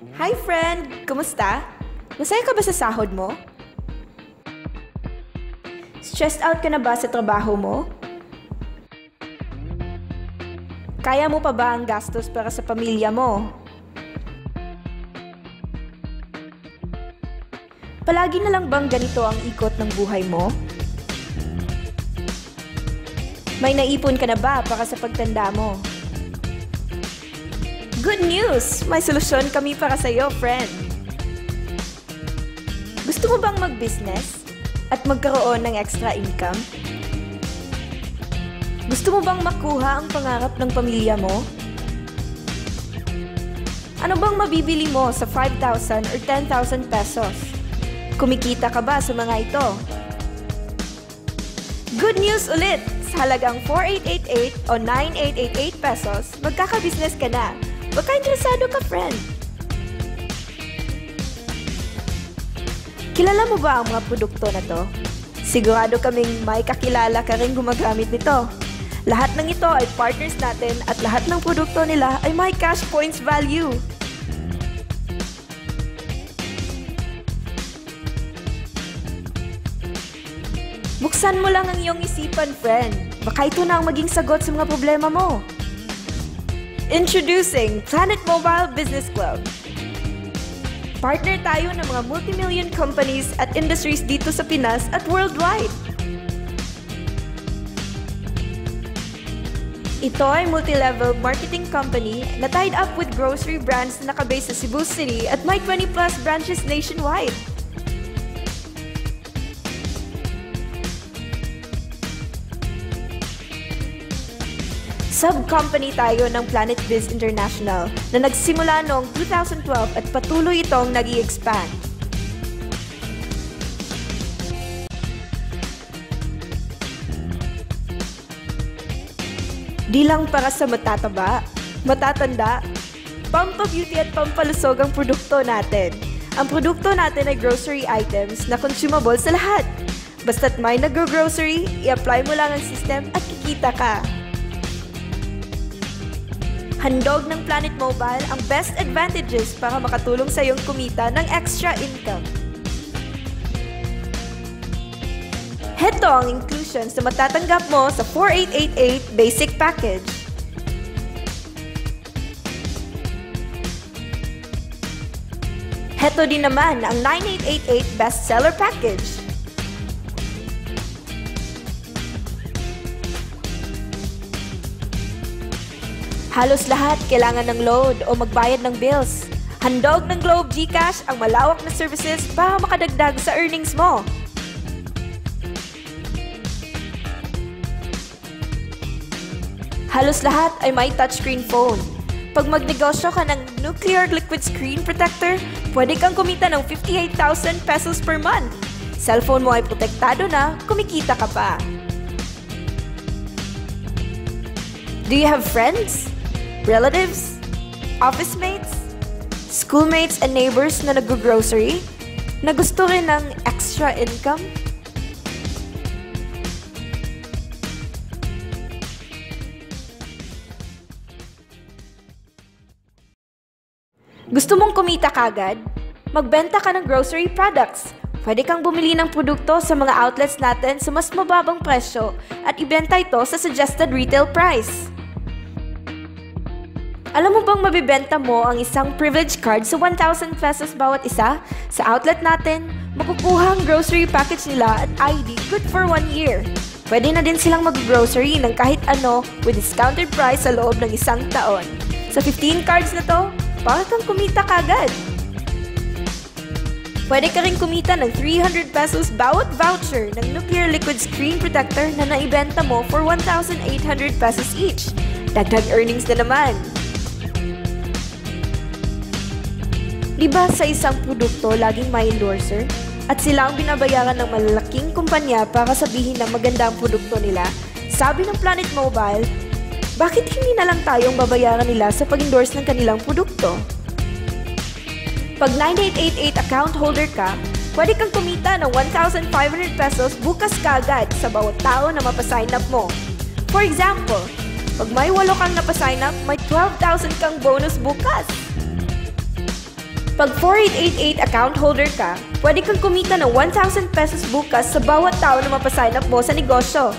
Hi friend! Kumusta? Masaya ka ba sa sahod mo? Stressed out ka na ba sa trabaho mo? Kaya mo pa ba ang gastos para sa pamilya mo? Palagi na lang bang ganito ang ikot ng buhay mo? May naipon ka na ba para sa pagtanda mo? Good news! May solusyon kami para sa iyo, friend! Gusto mo bang mag-business at magkaroon ng extra income? Gusto mo bang makuha ang pangarap ng pamilya mo? Ano bang mabibili mo sa 5,000 or 10,000 pesos? Kumikita ka ba sa mga ito? Good news ulit! Sa halagang 4,888 o 9,888 pesos, magkaka-business ka na. Baka interesado ka, friend? Kilala mo ba ang mga produkto na to? Sigurado kaming may kakilala ka rin gumagamit nito. Lahat ng ito ay partners natin at lahat ng produkto nila ay may cash points value. Buksan mo lang ang iyong isipan, friend. Baka ito na ang maging sagot sa mga problema mo. Introducing Planet Mobile Business Club. Partner tayo ng mga multi-million companies at industries dito sa Pinas at worldwide. Ito ay multi-level marketing company na tied up with grocery brands na nakabase sa Cebu City at may 20+ branches nationwide. Sub-company tayo ng Planet Biz International na nagsimula noong 2012 at patuloy itong nag-i-expand. Di lang para sa matataba, matatanda, pampabeauty at pampalusog ang produkto natin. Ang produkto natin ay grocery items na consumable sa lahat. Basta't may nag-grocery, i-apply mo lang ang system at kikita ka. Handog ng Planet Mobile ang best advantages para makatulong sa iyong kumita ng extra income. Heto ang inclusions na matatanggap mo sa 4,888 basic package. Heto din naman ang 9,888 bestseller package. Halos lahat kailangan ng load o magbayad ng bills. Handog ng Globe GCash ang malawak na services para makadagdag sa earnings mo. Halos lahat ay may touchscreen phone. Pag magnegosyo ka ng nuclear liquid screen protector, pwede kang kumita ng 58,000 pesos per month. Cellphone mo ay protektado na, kumikita ka pa. Do you have friends? Relatives, office mates, schoolmates and neighbors na nag-grocery na gusto rin ng extra income? Gusto mong kumita kagad? Magbenta ka ng grocery products. Pwede kang bumili ng produkto sa mga outlets natin sa mas mababang presyo at ibenta ito sa suggested retail price. Alam mo bang mabibenta mo ang isang privilege card sa 1,000 pesos bawat isa? Sa outlet natin, makukuha ang grocery package nila at ID good for 1 year. Pwede na din silang mag-grocery ng kahit ano with discounted price sa loob ng 1 taon. Sa 15 cards na to, para kang kumita kagad. Pwede ka rin kumita ng 300 pesos bawat voucher ng nuclear liquid screen protector na naibenta mo for 1,800 pesos each. Dagdag earnings na naman. Diba sa isang produkto laging may endorser? At sila ang binabayaran ng malalaking kumpanya para sabihin na maganda ang produkto nila? Sabi ng Planet Mobile, bakit hindi na lang tayong babayaran nila sa pag-endorse ng kanilang produkto? Pag 9,888 account holder ka, pwede kang kumita ng 1,500 pesos bukas kaagad sa bawat tao na mapasign up mo. For example, pag may 8 kang napasign up, may 12,000 kang bonus bukas. Pag 4888 account holder ka, pwede kang kumita ng 1,000 pesos bukas sa bawat tao na mapasign up mo sa negosyo.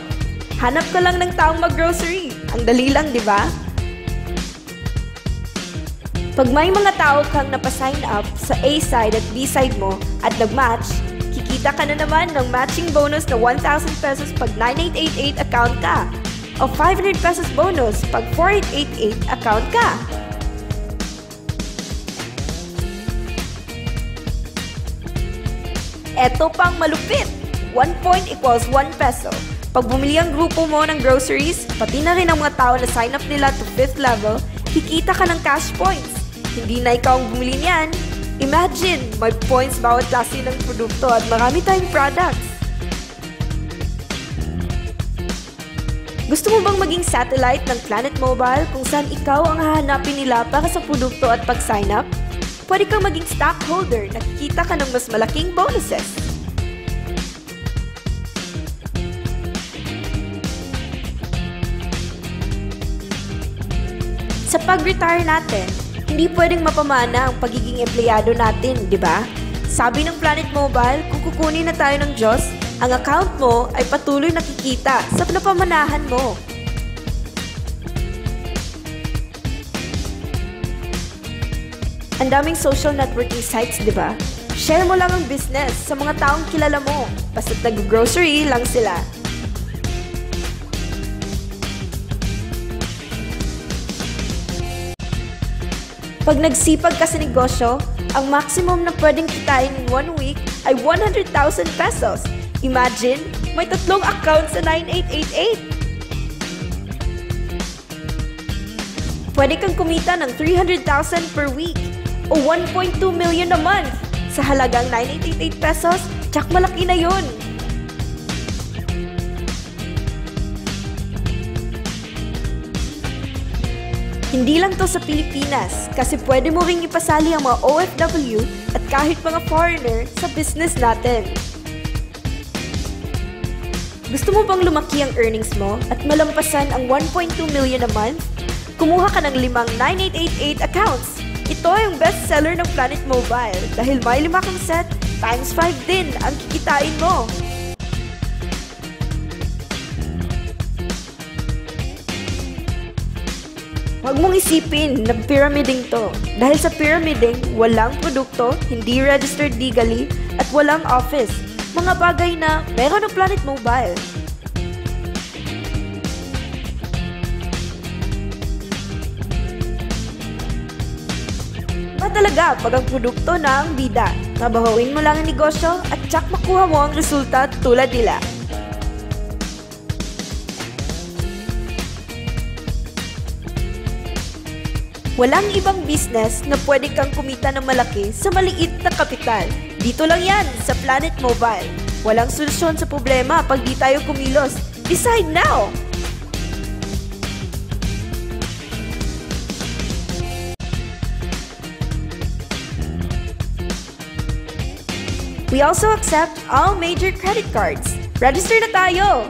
Hanap ka lang ng taong mag-grocery. Ang dali lang, di ba? Pag may mga tao kang napasign up sa A side at B side mo at nag-match, kikita ka na naman ng matching bonus na 1,000 pesos pag 9888 account ka o 500 pesos bonus pag 4888 account ka. Eto pang malupit! 1 point equals 1 peso. Pag bumili ang grupo mo ng groceries, pati na rin ang mga tao na sign up nila to 5th level, kikita ka ng cash points. Hindi na ikaw ang bumili niyan. Imagine, may points bawat klase ng produkto at marami tayong products. Gusto mo bang maging satellite ng Planet Mobile kung saan ikaw ang hahanapin nila para sa produkto at pag-sign up? Pwede kang maging stockholder na kikita ka ng mas malaking bonuses. Sa pag-retire natin, hindi pwedeng mapamana ang pagiging empleyado natin, di ba? Sabi ng Planet Mobile, kung kukunin na tayo ng Diyos, ang account mo ay patuloy nakikita sa napamanahan mo. Ang daming social networking sites, di ba? Share mo lang ang business sa mga taong kilala mo, basta't nag-grocery lang sila. Pag nagsipag ka sa negosyo, ang maximum na pwedeng kitain in 1 week ay 100,000 pesos. Imagine, may 3 accounts sa 9888. Pwede kang kumita ng 300,000 per week o 1.2 million a month sa halagang 9888 pesos, tsak malaki na yun. Hindi lang to sa Pilipinas kasi pwede mo ring ipasali ang mga OFW at kahit mga foreigner sa business natin. Gusto mo bang lumaki ang earnings mo at malampasan ang 1.2 million a month? Kumuha ka ng 5 9888 accounts. Ito ay ang bestseller ng Planet Mobile dahil may 5 kang set, times 5 din ang kikitain mo. Huwag mong isipin na pyramiding to. Dahil sa pyramiding, walang produkto, hindi registered legally, at walang office. Mga bagay na meron ng Planet Mobile. Talaga pag ang produkto na ang bida. Trabahuin mo lang ang negosyo at tsak makuha mo ang resulta tulad nila. Walang ibang business na pwede kang kumita ng malaki sa maliit na kapital. Dito lang yan sa Planet Mobile. Walang solusyon sa problema pag di tayo kumilos. Decide now! We also accept all major credit cards. Register na tayo!